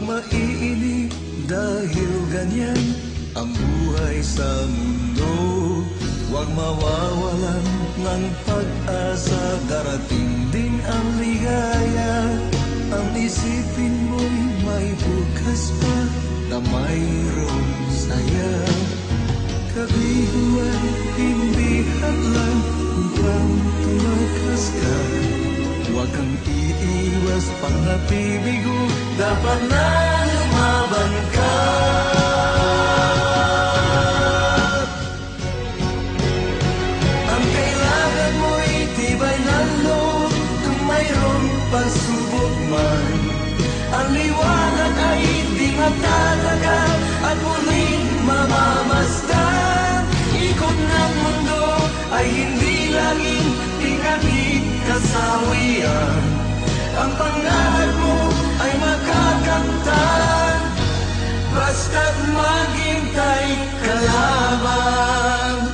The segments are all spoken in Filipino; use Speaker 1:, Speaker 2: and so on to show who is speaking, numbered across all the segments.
Speaker 1: maiinip dahil ganyan ang buhay sa mundo. Huwag mawawalan ng pag-asa, darating din ang ligaya. Ang isipin mo'y may bukas pa na mayroong saya. Kabiguan, hindi hadlang upang tumakas ka. Huwag kang iiwas pang nabibigo, dapat na lumaban ka. Ang kailangan mo'y tibay ng loob kung mayroong pagsubok man. Ang liwanag ay di magtatagal at muling mamamasdan. Ikot ng mundo ay hindi laging tinagid kasawian. Ang pangarap mo ay makakamtan, basta't maghintay ka lamang.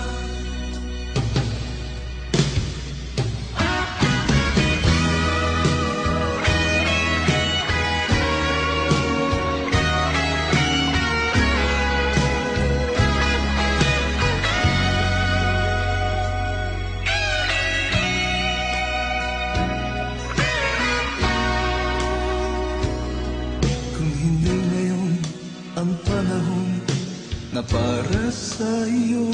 Speaker 1: Ang panahon na para sa iyo,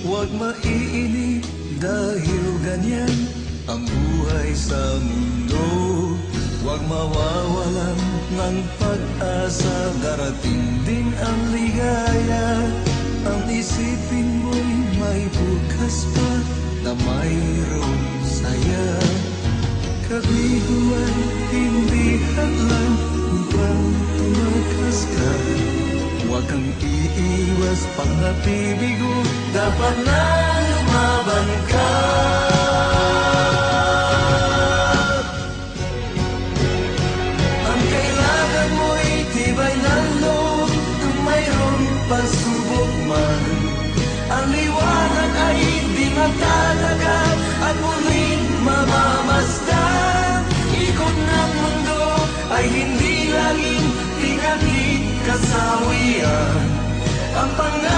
Speaker 1: huwag maiinip dahil ganyan ang buhay sa mundo. Huwag mawawalan ng pag-asa, darating din ang ligaya. Ang isipin mo'y may bukas pa na mayroong saya. Kabiguan, hindi hadlang upang tumakas ka. Huwag kang iiwas pang nabibigo, dapat na lumaban ka. Ang kailangan mo'y tibay ng loob kung mayroong pagsubok man. Ang liwanag ay di magtatagal at muling mamamasdan. Ikot ng mundo ay hindi laging tinagid kasawian. Ang pangarap